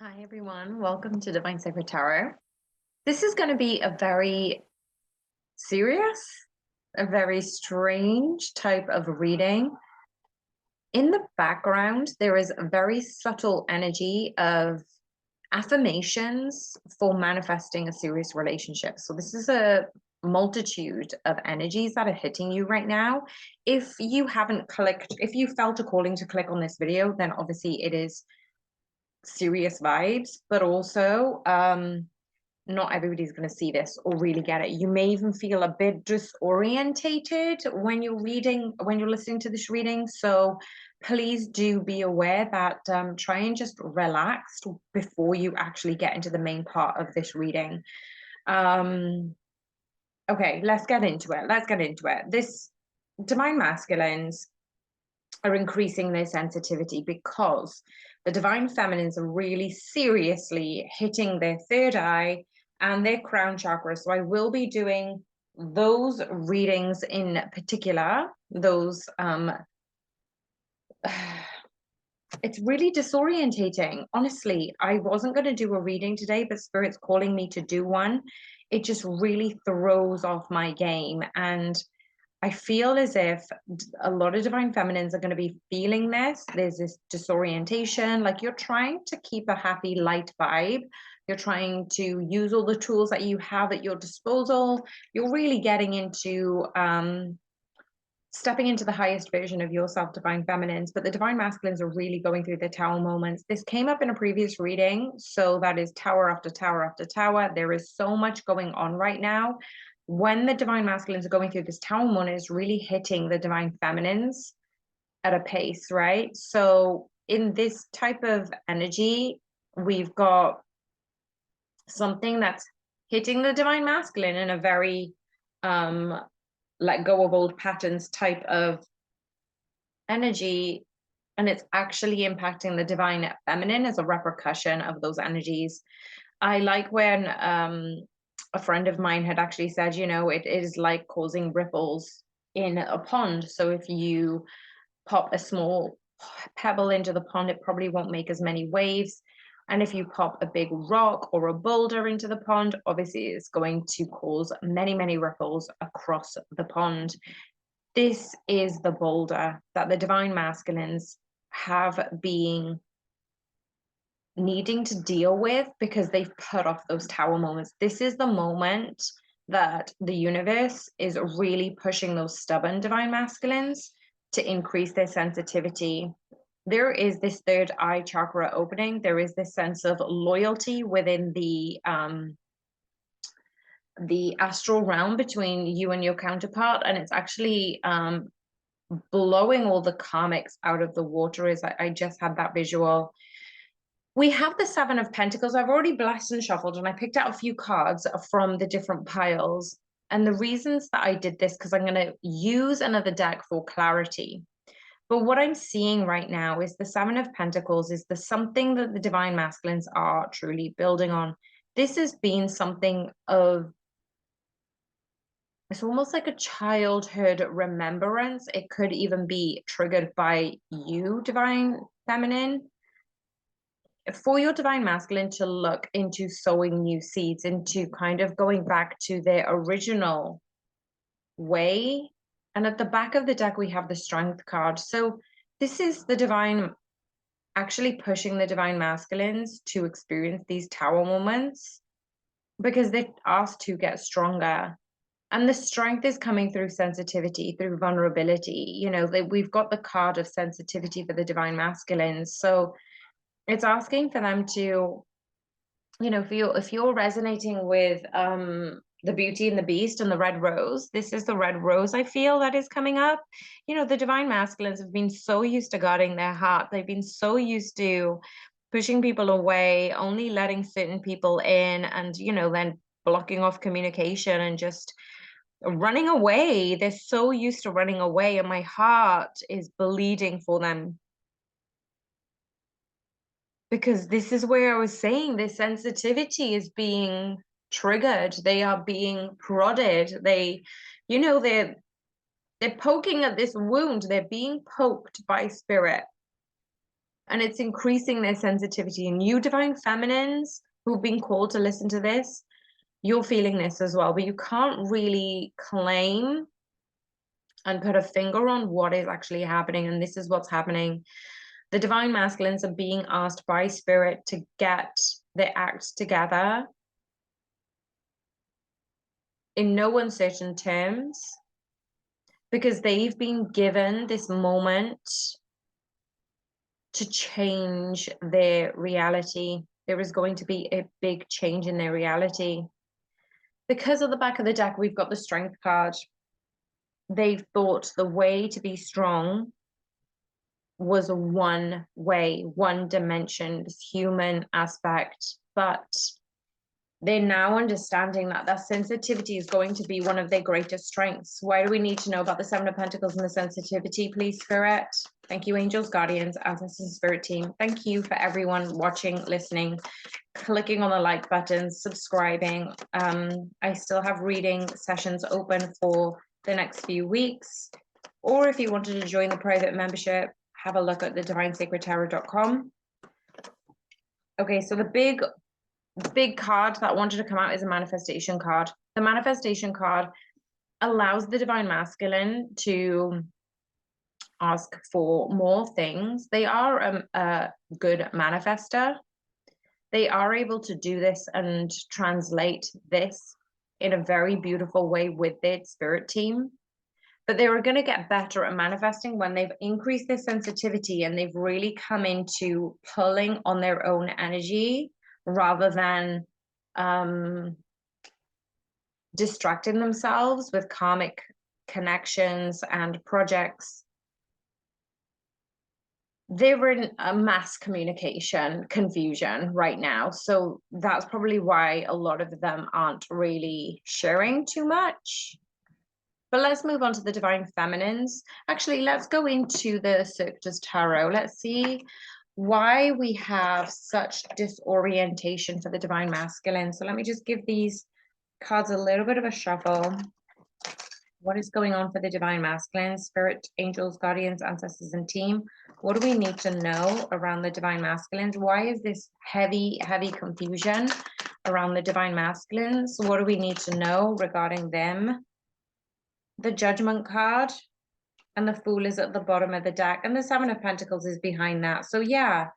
Hi, everyone. Welcome to Divine Sacred Tarot. This is going to be a very serious, a very strange type of reading. In the background, there is a very subtle energy of affirmations for manifesting a serious relationship. So this is a multitude of energies that are hitting you right now. If you haven't clicked, if you felt a calling to click on this video, then obviously it is serious vibes, but also not everybody's going to see this or really get it. You may even feel a bit disorientated when you're listening to this reading. So please do be aware that try and just relax before you actually get into the main part of this reading. Okay, let's get into it. This divine masculines are increasing their sensitivity because the divine feminines are really seriously hitting their third eye and their crown chakra. So I will be doing those readings in particular. Those it's really disorientating. Honestly, I wasn't going to do a reading today, but Spirit's calling me to do one. It just really throws off my game. And I feel as if a lot of divine feminines are going to be feeling this. There's this disorientation, like you're trying to keep a happy, light vibe. You're trying to use all the tools that you have at your disposal. You're really getting into stepping into the highest version of yourself, divine feminines. But the divine masculines are really going through their tower moments. This came up in a previous reading. So that is tower after tower after tower. There is so much going on right now. When the divine masculines are going through this tower moment, is really hitting the divine feminines at a pace, right? So in this type of energy, we've got something that's hitting the divine masculine in a very let go of old patterns type of energy, and it's actually impacting the divine feminine as a repercussion of those energies. I like when a friend of mine had actually said, it is like causing ripples in a pond. So if you pop a small pebble into the pond, it probably won't make as many waves. And if you pop a big rock or a boulder into the pond, obviously it's going to cause many, many ripples across the pond. This is the boulder that the divine masculines have been needing to deal with because they've put off those tower moments. This is the moment that the universe is really pushing those stubborn divine masculines to increase their sensitivity. There is this third eye chakra opening. There is this sense of loyalty within the astral realm between you and your counterpart, and it's actually blowing all the karmics out of the water. I just had that visual. We have the Seven of Pentacles. I've already blessed and shuffled, and I picked out a few cards from the different piles. And the reasons that I did this, because I'm going to use another deck for clarity. But what I'm seeing right now is the Seven of Pentacles is the something that the divine masculines are truly building on. This has been something of, it's almost like a childhood remembrance. It could even be triggered by you, divine feminine, for your divine masculine to look into sowing new seeds, into kind of going back to their original way. And at the back of the deck, we have the Strength card. So this is the divine actually pushing the divine masculines to experience these tower moments because they're asked to get stronger. And the strength is coming through sensitivity, through vulnerability. We've got the card of sensitivity for the divine masculines. So it's asking for them to, if you're resonating with the Beauty and the Beast and the red rose, this is the red rose I feel that is coming up. The divine masculines have been so used to guarding their heart. They've been so used to pushing people away, only letting certain people in, and then blocking off communication and just running away. They're so used to running away, and my heart is bleeding for them. Because this is where I was saying their sensitivity is being triggered. They are being prodded. They're poking at this wound. They're being poked by spirit. and it's increasing their sensitivity. And you divine feminines who've been called to listen to this, you're feeling this as well, but you can't really claim and put a finger on what is actually happening. And this is what's happening. The divine masculines are being asked by spirit to get their act together in no uncertain terms, because they've been given this moment to change their reality. There is going to be a big change in their reality. Because at the back of the deck, we've got the Strength card. They've thought the way to be strong was one way, one dimension, this human aspect, but they're now understanding that that sensitivity is going to be one of their greatest strengths. Why do we need to know about the Seven of Pentacles and the sensitivity, please, Spirit? Thank you, angels, guardians, ancestors, and spirit team. Thank you for everyone watching, listening, clicking on the like buttons, subscribing. I still have reading sessions open for the next few weeks. Or if you wanted to join the private membership, have a look at the divinesacredtarot.com. Okay, so the big card that wanted to come out is a manifestation card. The manifestation card allows the divine masculine to ask for more things. They are a good manifester. They are able to do this and translate this in a very beautiful way with their spirit team. But they are going to get better at manifesting when they've increased their sensitivity and they've really come into pulling on their own energy rather than distracting themselves with karmic connections and projects. They're in a mass communication confusion right now. So that's probably why a lot of them aren't really sharing too much. But let's move on to the divine feminines. Actually, let's go into the Cirque du Tarot. Let's see why we have such disorientation for the divine masculine. So let me just give these cards a little bit of a shuffle. What is going on for the divine masculine? Spirit, angels, guardians, ancestors, and team. What do we need to know around the divine masculines? Why is this heavy confusion around the divine masculines? What do we need to know regarding them? The Judgment card and the Fool is at the bottom of the deck, and the Seven of Pentacles is behind that. So yeah,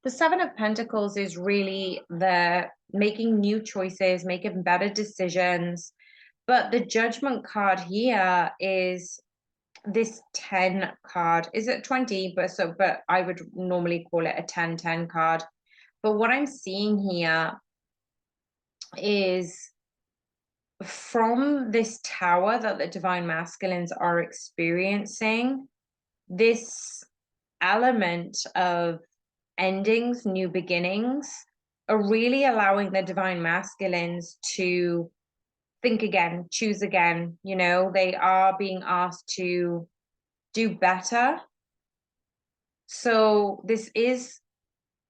the Seven of Pentacles is really the making new choices, making better decisions. But the Judgment card here is this 10 card. Is it 20? But I would normally call it a 10-10 card. But what I'm seeing here is from this tower that the divine masculines are experiencing, this element of endings, new beginnings, are really allowing the divine masculines to think again, choose again. You know, they are being asked to do better. So this is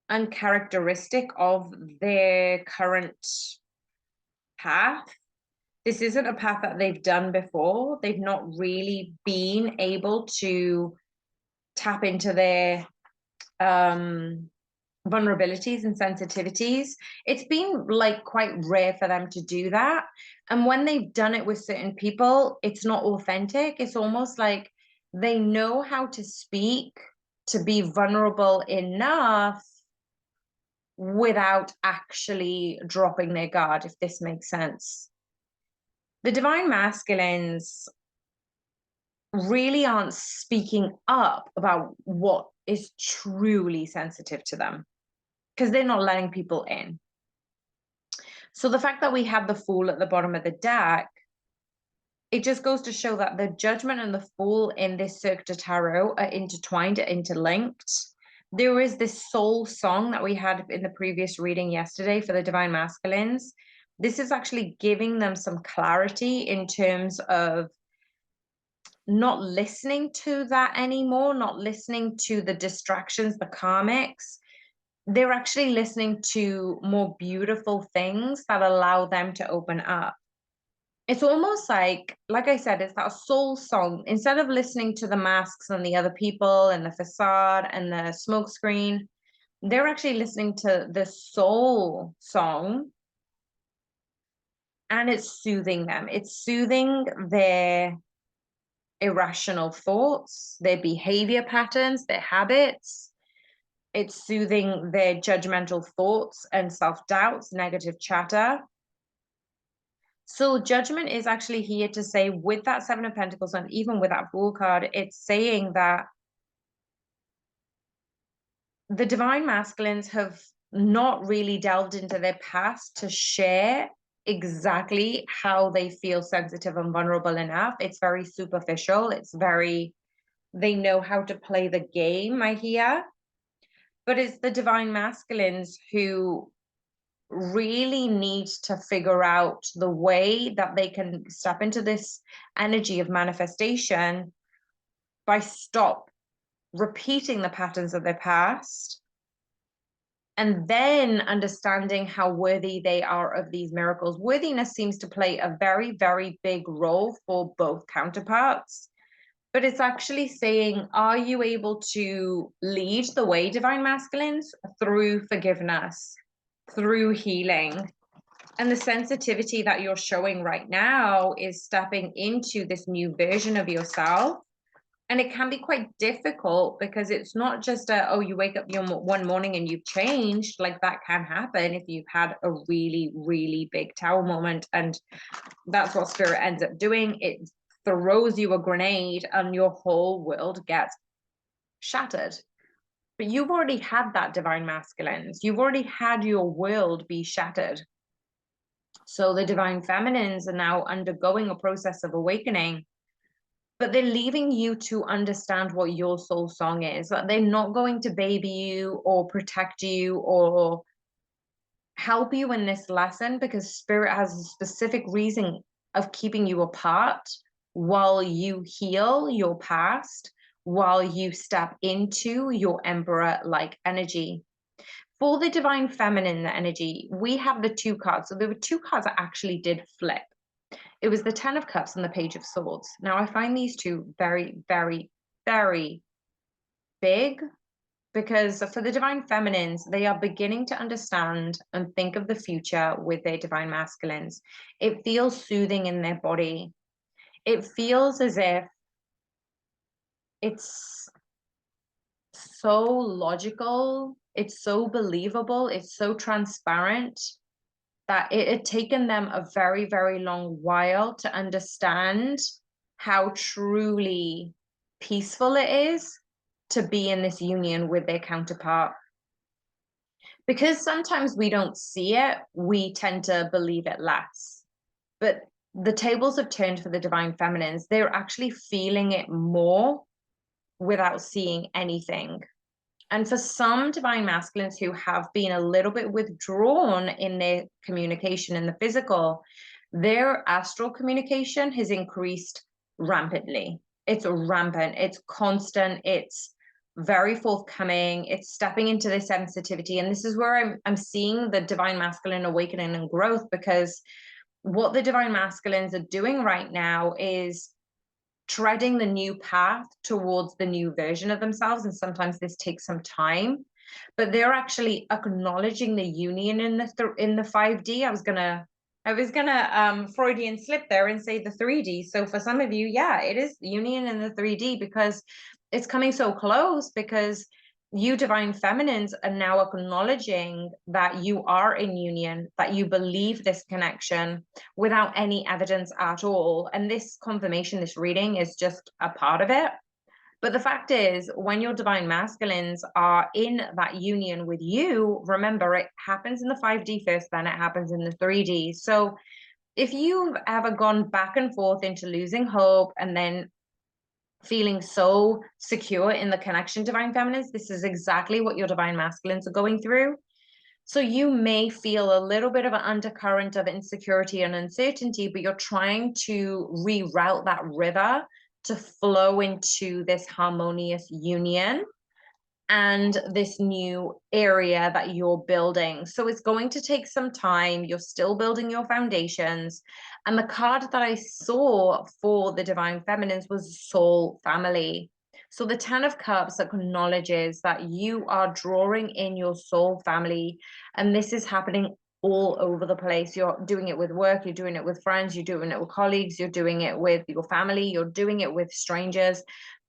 uncharacteristic of their current path. This isn't a path that they've done before. They've not really been able to tap into their vulnerabilities and sensitivities. It's been like quite rare for them to do that. And when they've done it with certain people, it's not authentic. It's almost like they know how to speak to be vulnerable enough without actually dropping their guard, if this makes sense. The divine masculines really aren't speaking up about what is truly sensitive to them because they're not letting people in. So the fact that we have the Fool at the bottom of the deck, it just goes to show that the Judgment and the Fool in this Cirque du Tarot are intertwined, are interlinked. There is this soul song that we had in the previous reading yesterday for the divine masculines. This is actually giving them some clarity in terms of not listening to that anymore, not listening to the distractions, the karmics. They're actually listening to more beautiful things that allow them to open up. it's almost like I said, it's that soul song. Instead of listening to the masks and the other people and the facade and the smoke screen, they're actually listening to the soul song, and it's soothing them. It's soothing their irrational thoughts, their behavior patterns, their habits. It's soothing their judgmental thoughts and self-doubts, negative chatter. So judgment is actually here to say, with that Seven of Pentacles and even with that Fool card, it's saying that the divine masculines have not really delved into their past to share exactly how they feel sensitive and vulnerable enough. It's very superficial. It's very, they know how to play the game, I hear. But it's the divine masculines who really need to figure out the way that they can step into this energy of manifestation by stop repeating the patterns of their past, and then understanding how worthy they are of these miracles. Worthiness seems to play a very, very big role for both counterparts, but it's actually saying, are you able to lead the way, divine masculines, through forgiveness, through healing? And the sensitivity that you're showing right now is stepping into this new version of yourself. And it can be quite difficult because it's not just oh, you wake up one morning and you've changed. Like, that can happen if you've had a really, really big tower moment. And that's what spirit ends up doing. It throws you a grenade and your whole world gets shattered. But you've already had that, divine masculines. You've already had your world be shattered. So the divine feminines are now undergoing a process of awakening, but they're leaving you to understand what your soul song is. That they're not going to baby you or protect you or help you in this lesson, because spirit has a specific reason of keeping you apart while you heal your past, while you step into your emperor-like energy. For the divine feminine energy, we have the two cards. So there were two cards that actually did flip. It was the Ten of Cups and the Page of Swords. Now, I find these two very, very, very big, because for the divine feminines, they are beginning to understand and think of the future with their divine masculines. It feels soothing in their body. It feels as if it's so logical, it's so believable, it's so transparent, that it had taken them a very, very long while to understand how truly peaceful it is to be in this union with their counterpart. Because sometimes we don't see it, we tend to believe it less. But the tables have turned for the divine feminines. They're actually feeling it more without seeing anything. And for some divine masculines who have been a little bit withdrawn in their communication in the physical, their astral communication has increased rampantly. It's rampant, it's constant, it's very forthcoming, it's stepping into this sensitivity. And this is where I'm seeing the divine masculine awakening and growth, because what the divine masculines are doing right now is treading the new path towards the new version of themselves. And sometimes this takes some time, but they're actually acknowledging the union in the 5D. I was gonna Freudian slip there and say the 3D. So for some of you, yeah, it is union in the 3D, because it's coming so close, because you divine feminines are now acknowledging that you are in union, that you believe this connection without any evidence at all. And this confirmation, this reading, is just a part of it. But the fact is, when your divine masculines are in that union with you, remember, it happens in the 5D first, then it happens in the 3D. So if you've ever gone back and forth into losing hope and then feeling so secure in the connection, divine feminines, this is exactly what your divine masculines are going through. So you may feel a little bit of an undercurrent of insecurity and uncertainty, but you're trying to reroute that river to flow into this harmonious union. and this new area that you're building. So it's going to take some time. You're still building your foundations. And the card that I saw for the Divine Feminines was Soul Family. So the Ten of Cups acknowledges that you are drawing in your soul family, and this is happening all over the place. You're doing it with work, you're doing it with friends, you're doing it with colleagues, you're doing it with your family, you're doing it with strangers.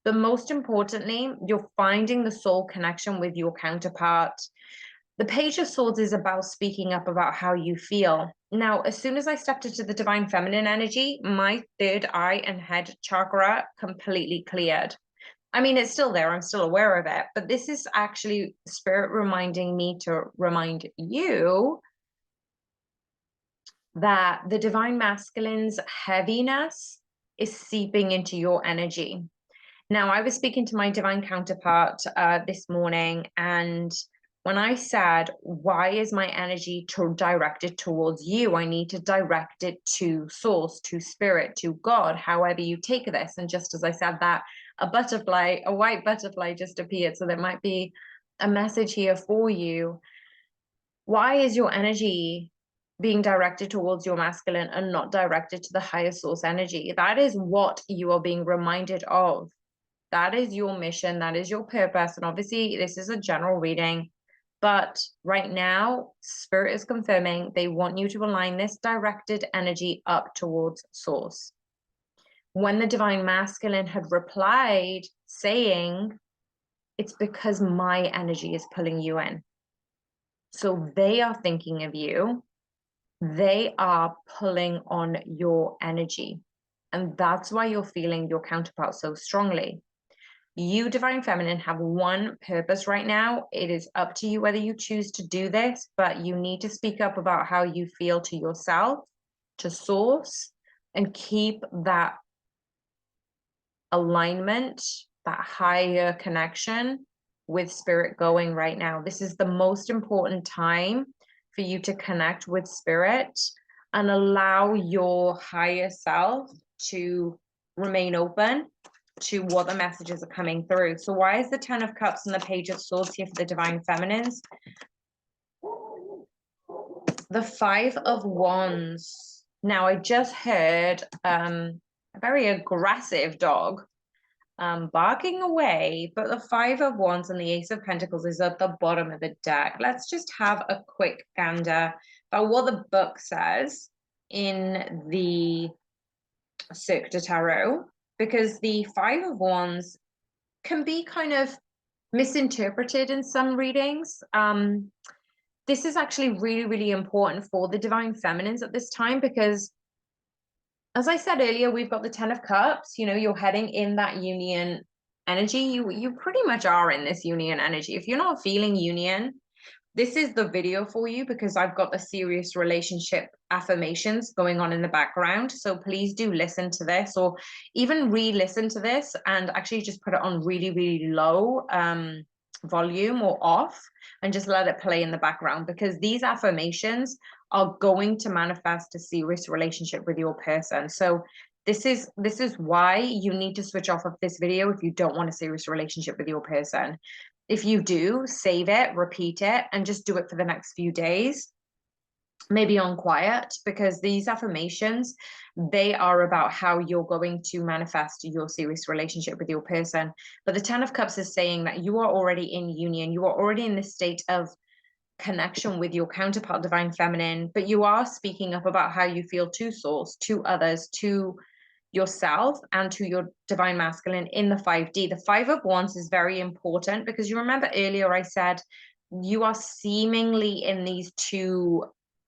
But most importantly, you're finding the soul connection with your counterpart. The Page of Swords is about speaking up about how you feel. Now, as soon as I stepped into the Divine Feminine energy, my third eye and head chakra completely cleared. I mean, it's still there. I'm still aware of it. But this is actually Spirit reminding me to remind you that the Divine Masculine's heaviness is seeping into your energy. Now, I was speaking to my divine counterpart this morning, and when I said, why is my energy directed towards you? I need to direct it to source, to spirit, to God, however you take this. And just as I said that, a butterfly, a white butterfly just appeared. So there might be a message here for you. Why is your energy being directed towards your masculine and not directed to the higher source energy? That is what you are being reminded of. That is your mission. That is your purpose. And obviously, this is a general reading. But right now, Spirit is confirming they want you to align this directed energy up towards source. When the Divine Masculine had replied saying, it's because my energy is pulling you in. So they are thinking of you. They are pulling on your energy. And that's why you're feeling your counterpart so strongly. You, Divine Feminine, have one purpose right now. It is up to you whether you choose to do this, but you need to speak up about how you feel to yourself, to source, and keep that alignment, that higher connection with spirit going right now. This is the most important time for you to connect with spirit and allow your higher self to remain open to what the messages are coming through. So why is the Ten of Cups and the Page of Swords here for the Divine Feminines? The Five of Wands. Now, I just heard a very aggressive dog barking away, but the Five of Wands and the Ace of Pentacles is at the bottom of the deck. Let's just have a quick gander about what the book says in the Cirque du Tarot, because the Five of Wands can be kind of misinterpreted in some readings. This is actually really, really important for the Divine Feminines at this time, because as I said earlier, we've got the Ten of Cups. You know, you're heading in that union energy. You pretty much are in this union energy. If you're not feeling union, this is the video for you, because I've got the serious relationship affirmations going on in the background. So please do listen to this, or even re-listen to this and actually just put it on really, really low volume or off and just let it play in the background, because these affirmations are going to manifest a serious relationship with your person. So this is why you need to switch off of this video if you don't want a serious relationship with your person. If you do, save it, repeat it, and just do it for the next few days, maybe on quiet, because these affirmations, they are about how you're going to manifest your serious relationship with your person. But the Ten of Cups is saying that you are already in union. You are already in this state of connection with your counterpart, Divine Feminine, but you are speaking up about how you feel to source, to others, to yourself, and to your Divine Masculine in the 5D. The Five of Wands is very important, because you remember earlier I said you are seemingly in these two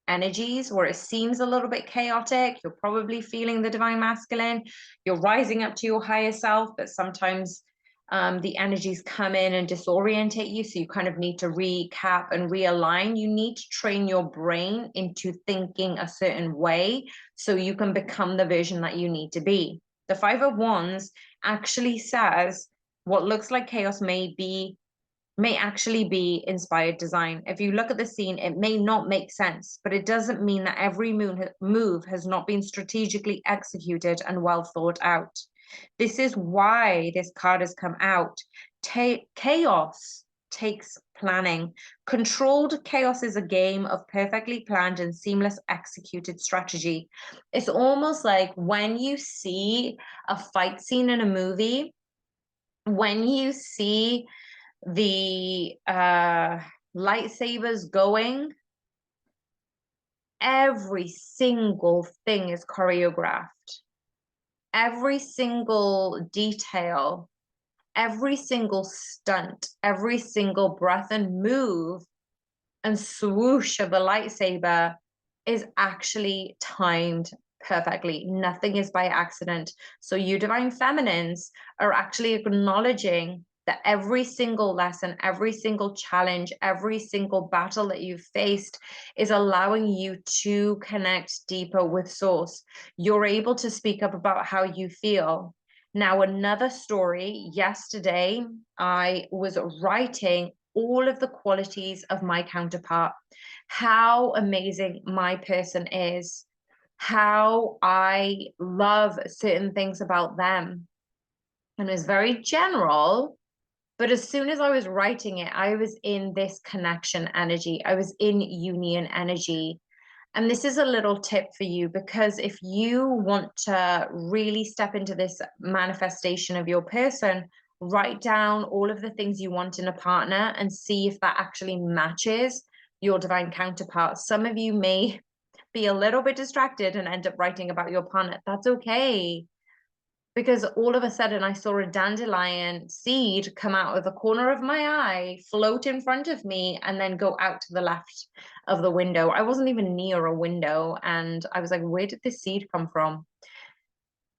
energies where it seems a little bit chaotic. You're probably feeling the Divine Masculine. You're rising up to your higher self, but sometimes the energies come in and disorientate you. So you kind of need to recap and realign. You need to train your brain into thinking a certain way so you can become the version that you need to be. The Five of Wands actually says what looks like chaos may actually be inspired design. If you look at the scene, it may not make sense, but it doesn't mean that every move has not been strategically executed and well thought out. This is why this card has come out. Chaos takes planning. Controlled chaos is a game of perfectly planned and seamless executed strategy. It's almost like when you see a fight scene in a movie, when you see the lightsabers going, every single thing is choreographed. Every single detail, every single stunt, every single breath and move and swoosh of the lightsaber is actually timed perfectly. Nothing is by accident. So you divine feminines are actually acknowledging that every single lesson, every single challenge, every single battle that you've faced is allowing you to connect deeper with source. You're able to speak up about how you feel. Now, another story, yesterday, I was writing all of the qualities of my counterpart, how amazing my person is, how I love certain things about them. And it was very general, but as soon as I was writing it, I was in this connection energy. I was in union energy. And this is a little tip for you, because if you want to really step into this manifestation of your person, write down all of the things you want in a partner and see if that actually matches your divine counterpart. Some of you may be a little bit distracted and end up writing about your partner. That's okay. Because all of a sudden I saw a dandelion seed come out of the corner of my eye, float in front of me, and then go out to the left of the window. I wasn't even near a window. And I was like, where did this seed come from?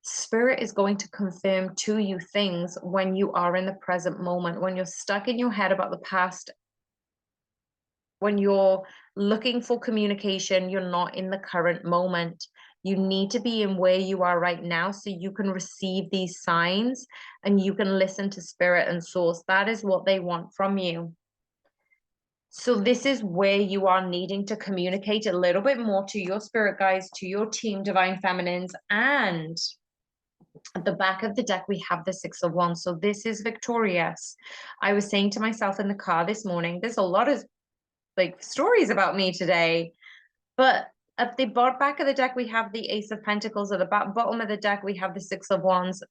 Spirit is going to confirm to you things when you are in the present moment. When you're stuck in your head about the past, when you're looking for communication, you're not in the current moment. You need to be in where you are right now so you can receive these signs and you can listen to spirit and source. That is what they want from you. So this is where you are needing to communicate a little bit more to your spirit guides, to your team, divine feminines. And at the back of the deck, we have the Six of Wands. So this is victorious. I was saying to myself in the car this morning, there's a lot of like stories about me today, but at the back of the deck we have the Ace of Pentacles. At the bottom of the deck we have the Six of Wands.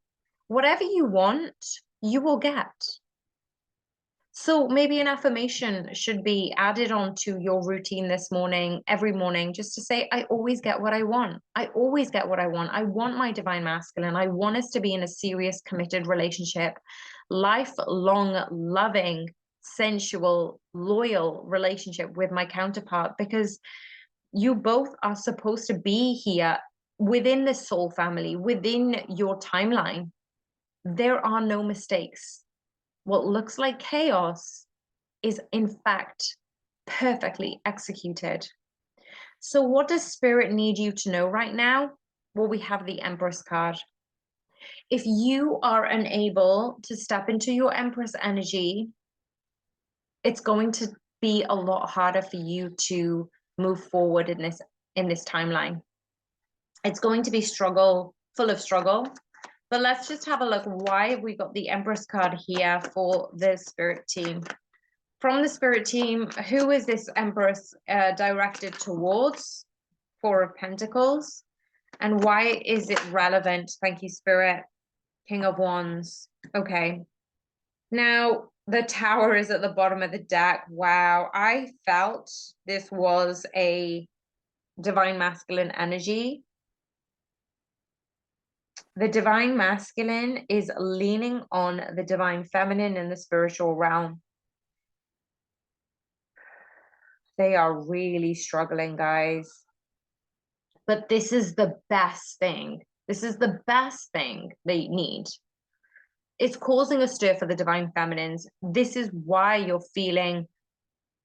Whatever you want, you will get. So maybe an affirmation should be added onto your routine this morning, every morning, just to say, I always get what I want. I always get what I want. I want my divine masculine. I want us to be in a serious, committed relationship, lifelong, loving, sensual, loyal relationship with my counterpart, because you both are supposed to be here within the soul family, within your timeline. There are no mistakes. What looks like chaos is in fact perfectly executed. So what does spirit need you to know right now? Well, we have the Empress card. If you are unable to step into your Empress energy, it's going to be a lot harder for you to move forward in this timeline. It's going to be full of struggle. But let's just have a look. Why have we got the Empress card here for the spirit team? From the spirit team, who is this Empress directed towards? Four of Pentacles. And why is it relevant? Thank you, Spirit. King of Wands. Okay. Now, the Tower is at the bottom of the deck. Wow. I felt this was a divine masculine energy. The divine masculine is leaning on the divine feminine in the spiritual realm. They are really struggling, guys. But this is the best thing. This is the best thing they need. It's causing a stir for the divine feminines. This is why you're feeling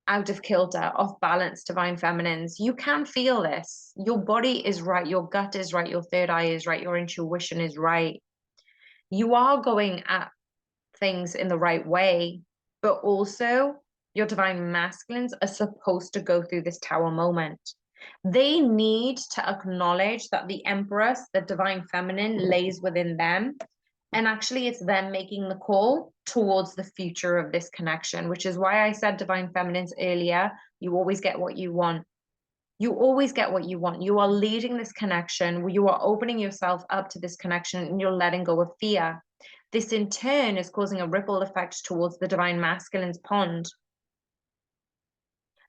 out of kilter, off balance, divine feminines. You can feel this. Your body is right. Your gut is right. Your third eye is right. Your intuition is right. You are going at things in the right way, but also your divine masculines are supposed to go through this Tower moment. They need to acknowledge that the Empress, the divine feminine, lays within them, And actually, it's them making the call towards the future of this connection, which is why I said divine feminines earlier, you always get what you want. You always get what you want. You are leading this connection, you are opening yourself up to this connection, and you're letting go of fear. This in turn is causing a ripple effect towards the divine masculine's pond.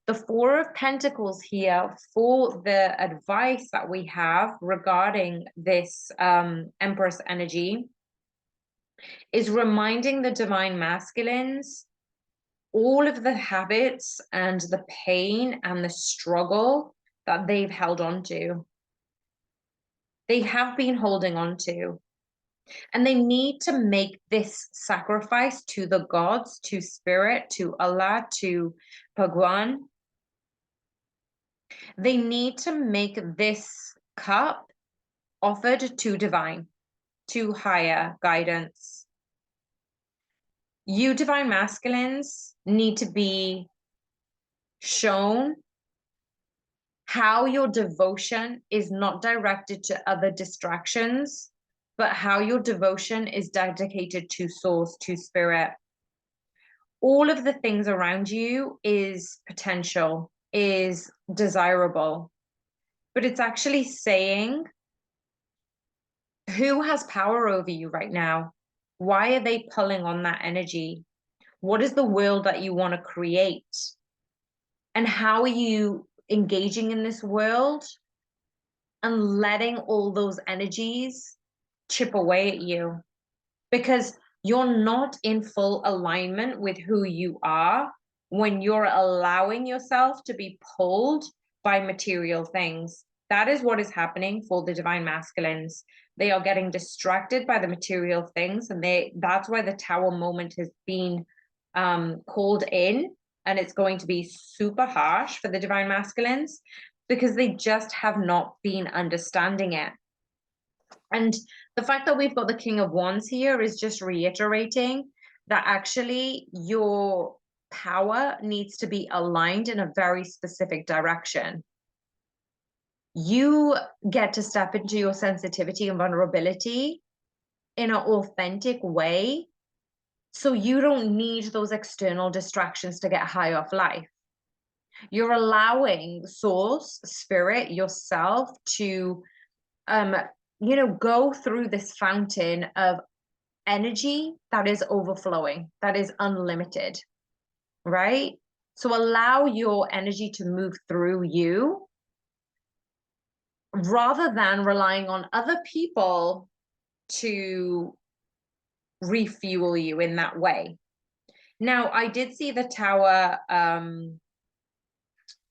The Four of Pentacles here for the advice that we have regarding this Empress energy is reminding the divine masculines all of the habits and the pain and the struggle that they've held on to. They have been holding on to. And they need to make this sacrifice to the gods, to spirit, to Allah, to Bhagwan. They need to make this cup offered to divine, to higher guidance. You divine masculines need to be shown how your devotion is not directed to other distractions, but how your devotion is dedicated to source, to spirit. All of the things around you is potential, is desirable, but it's actually saying, who has power over you right now? Why are they pulling on that energy? What is the world that you want to create? And how are you engaging in this world and letting all those energies chip away at you? Because you're not in full alignment with who you are when you're allowing yourself to be pulled by material things. That is what is happening for the divine masculines. They are getting distracted by the material things, and that's why the Tower moment has been called in, and it's going to be super harsh for the divine masculines because they just have not been understanding it. And the fact that we've got the King of Wands here is just reiterating that actually your power needs to be aligned in a very specific direction. You get to step into your sensitivity and vulnerability in an authentic way, so you don't need those external distractions to get high off life. You're allowing source, spirit, yourself to go through this fountain of energy that is overflowing, that is unlimited, right? So allow your energy to move through you rather than relying on other people to refuel you in that way. Now, I did see the Tower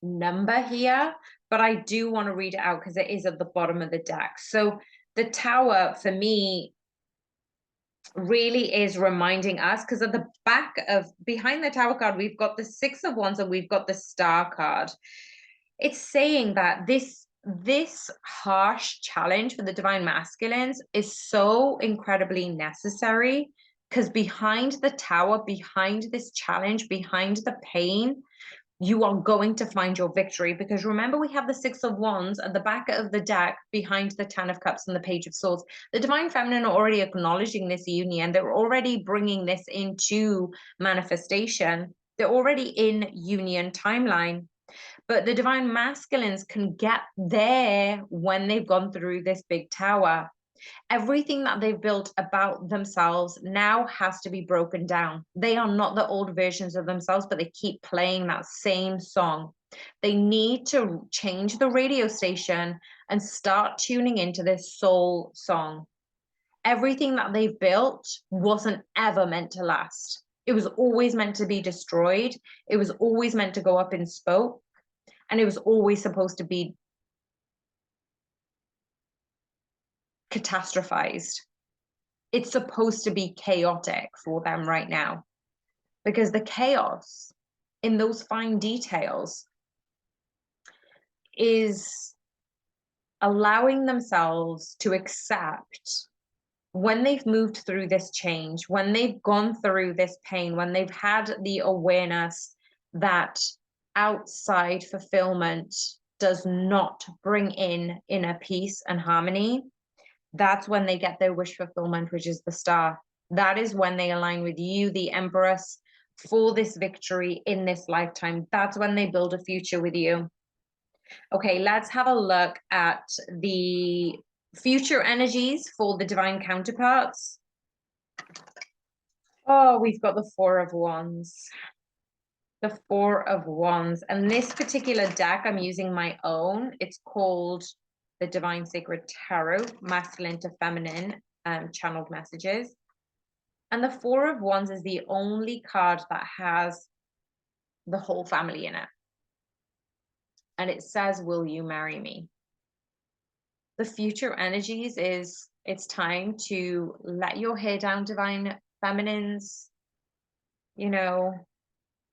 number here, but I do want to read it out because it is at the bottom of the deck. So the Tower, for me, really is reminding us, because at the back of behind the Tower card, we've got the Six of Wands and we've got the Star card. It's saying that this harsh challenge for the divine masculines is so incredibly necessary, because behind the Tower, behind this challenge, behind the pain, you are going to find your victory. Because remember, we have the Six of Wands at the back of the deck behind the Ten of Cups and the Page of Swords. The divine feminine are already acknowledging this union. They're already bringing this into manifestation. They're already in union timeline. But the divine masculines can get there when they've gone through this big tower. Everything that they've built about themselves now has to be broken down. They are not the old versions of themselves, but they keep playing that same song. They need to change the radio station and start tuning into this soul song. Everything that they've built wasn't ever meant to last. It was always meant to be destroyed. It was always meant to go up in smoke. And it was always supposed to be catastrophized. It's supposed to be chaotic for them right now, because the chaos in those fine details is allowing themselves to accept, when they've moved through this change, when they've gone through this pain, when they've had the awareness that outside fulfillment does not bring in inner peace and harmony, That's when they get their wish fulfillment, which is the star. That is when they align with you, the Empress, for this victory in this lifetime. That's when they build a future with you. Okay, let's have a look at the future energies for the divine counterparts. Oh, we've got the Four of Wands. The Four of Wands. And this particular deck, I'm using my own. It's called the Divine Sacred Tarot, masculine to feminine, channeled messages. And the Four of Wands is the only card that has the whole family in it. And it says, will you marry me? The future energies is, it's time to let your hair down, divine feminines, you know,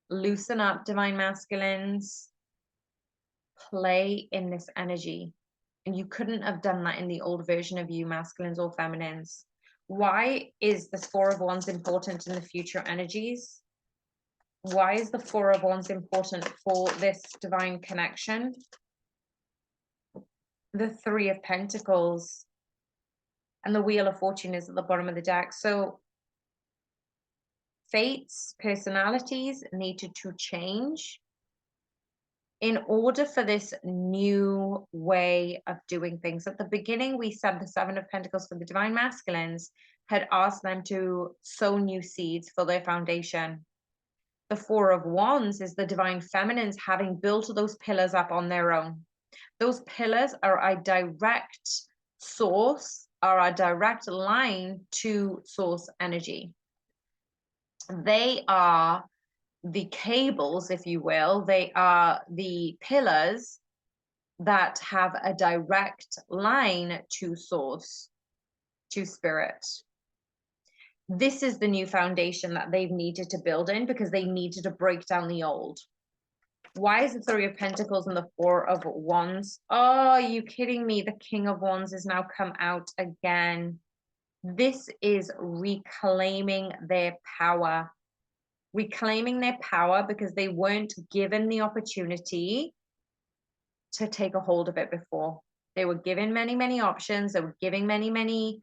loosen up, divine masculines, play in this energy. And you couldn't have done that in the old version of you, masculines or feminines. Why is this Four of Wands important in the future energies? Why is the Four of Wands important for this divine connection? The Three of Pentacles and the Wheel of Fortune is at the bottom of the deck. So fates, personalities needed to change in order for this new way of doing things. At the beginning, we said the Seven of Pentacles for the divine masculines had asked them to sow new seeds for their foundation. The Four of Wands is the divine feminines having built those pillars up on their own. Those pillars are a direct source, are a direct line to source energy. They are the cables, if you will. They are the pillars that have a direct line to source, to spirit. This is the new foundation that they've needed to build in because they needed to break down the old. Why is the Three of Pentacles and the Four of Wands? Oh, are you kidding me? The King of Wands has now come out again. This is reclaiming their power. Reclaiming their power because they weren't given the opportunity to take a hold of it before. They were given many, many options. They were giving many, many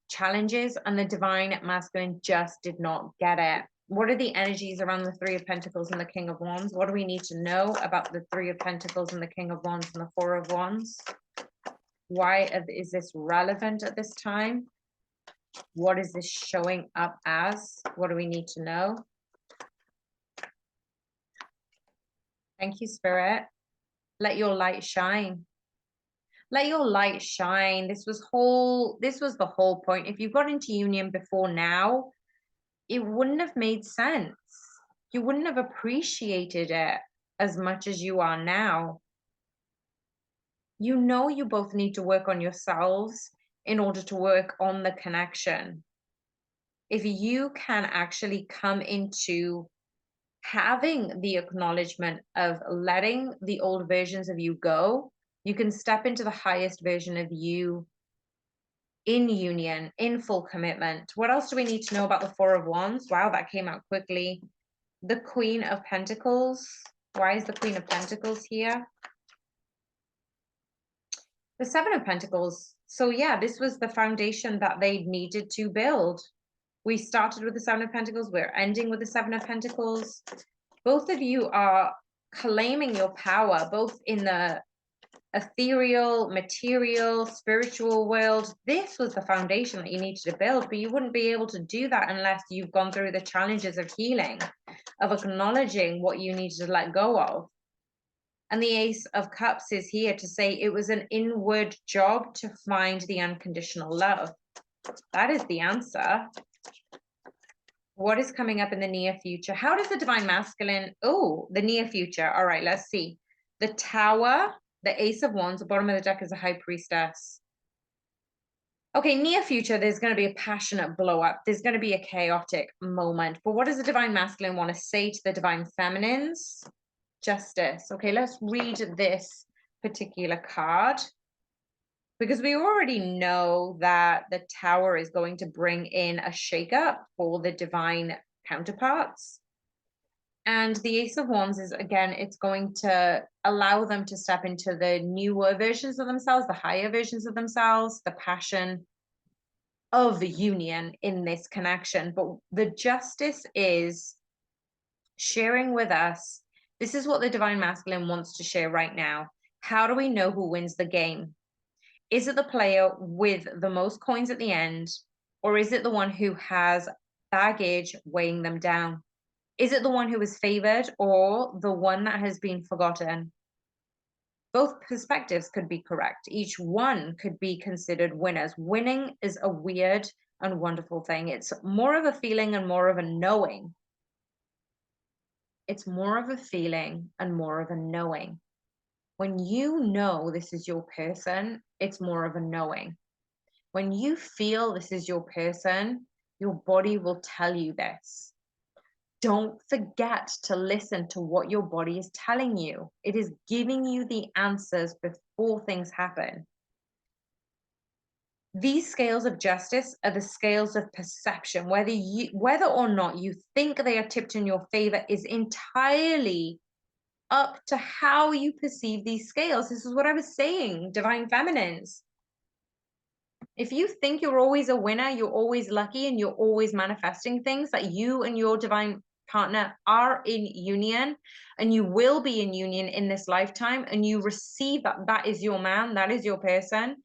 challenges, and the divine masculine just did not get it. What are the energies around the Three of Pentacles and the King of Wands? What do we need to know about the Three of Pentacles and the King of Wands and the Four of Wands? Why is this relevant at this time? What is this showing up as? What do we need to know? Thank you, Spirit. Let your light shine. Let your light shine. This was the whole point. If you got into union before now, it wouldn't have made sense. You wouldn't have appreciated it as much as you are now. You know you both need to work on yourselves in order to work on the connection. If you can actually come into having the acknowledgement of letting the old versions of you go, you can step into the highest version of you in union, in full commitment. What else do we need to know about the Four of Wands? Wow, that came out quickly. The Queen of Pentacles. Why is the Queen of Pentacles here? The Seven of Pentacles. So yeah, this was the foundation that they needed to build. We started with the Seven of Pentacles. We're ending with the Seven of Pentacles. Both of you are claiming your power, both in the ethereal, material, spiritual world. This was the foundation that you needed to build, but you wouldn't be able to do that unless you've gone through the challenges of healing, of acknowledging what you needed to let go of. And the Ace of Cups is here to say it was an inward job to find the unconditional love. That is the answer. What is coming up in the near future? How does the divine masculine, oh, the near future. All right, let's see. The Tower, the Ace of Wands, the bottom of the deck is a High Priestess. Okay, near future, there's going to be a passionate blow up. There's going to be a chaotic moment. But what does the divine masculine want to say to the divine feminines? Justice. Okay, let's read this particular card, because we already know that the Tower is going to bring in a shakeup for the divine counterparts. And the Ace of Wands is, again, it's going to allow them to step into the newer versions of themselves, the higher versions of themselves, the passion of the union in this connection. But the Justice is sharing with us, this is what the Divine Masculine wants to share right now. How do we know who wins the game? Is it the player with the most coins at the end, or is it the one who has baggage weighing them down? Is it the one who is favored or the one that has been forgotten? Both perspectives could be correct. Each one could be considered winners. Winning is a weird and wonderful thing. It's more of a feeling and more of a knowing. It's more of a feeling and more of a knowing. When you know this is your person, it's more of a knowing. When you feel this is your person, your body will tell you this. Don't forget to listen to what your body is telling you. It is giving you the answers before things happen. These scales of justice are the scales of perception. Whether or not you think they are tipped in your favor is entirely up to how you perceive these scales. This is what I was saying, Divine Feminines. If you think you're always a winner, you're always lucky, and you're always manifesting things, that you and your divine partner are in union, and you will be in union in this lifetime, and you receive that is your man, that is your person,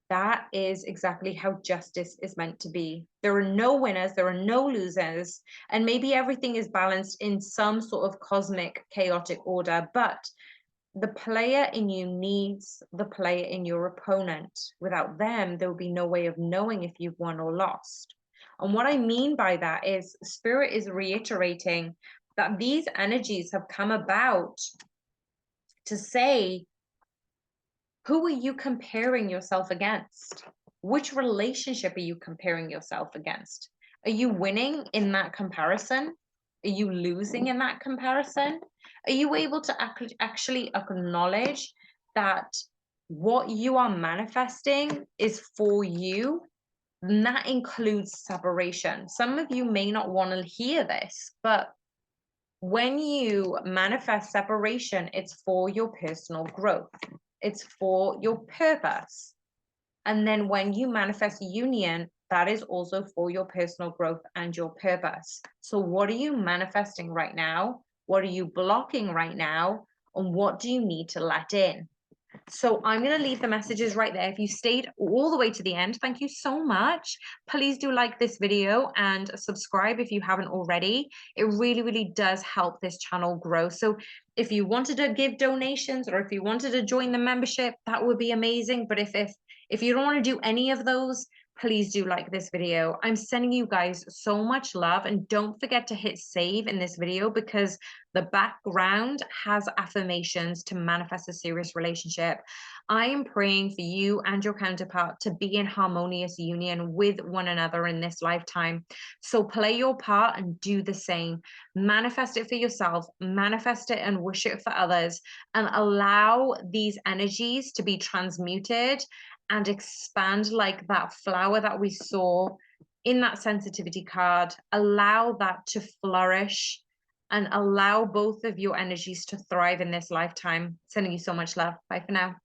that is exactly how justice is meant to be. There are no winners, there are no losers, and maybe everything is balanced in some sort of cosmic chaotic order, but the player in you needs the player in your opponent. Without them, there will be no way of knowing if you've won or lost. And what I mean by that is Spirit is reiterating that these energies have come about to say, who are you comparing yourself against? Which relationship are you comparing yourself against? Are you winning in that comparison? Are you losing in that comparison? Are you able to actually acknowledge that what you are manifesting is for you? And that includes separation. Some of you may not want to hear this, but when you manifest separation, it's for your personal growth. It's for your purpose. And then when you manifest union, that is also for your personal growth and your purpose. So what are you manifesting right now? What are you blocking right now? And what do you need to let in? So I'm going to leave the messages right there. If you stayed all the way to the end, thank you so much. Please do like this video and subscribe if you haven't already. It really, really does help this channel grow. So if you wanted to give donations or if you wanted to join the membership, that would be amazing. But if you don't want to do any of those, please do like this video. I'm sending you guys so much love, and don't forget to hit save in this video because the background has affirmations to manifest a serious relationship. I am praying for you and your counterpart to be in harmonious union with one another in this lifetime. So play your part and do the same. Manifest it for yourself, manifest it and wish it for others, and allow these energies to be transmuted and expand like that flower that we saw in that sensitivity card. Allow that to flourish and allow both of your energies to thrive in this lifetime. Sending you so much love. Bye for now.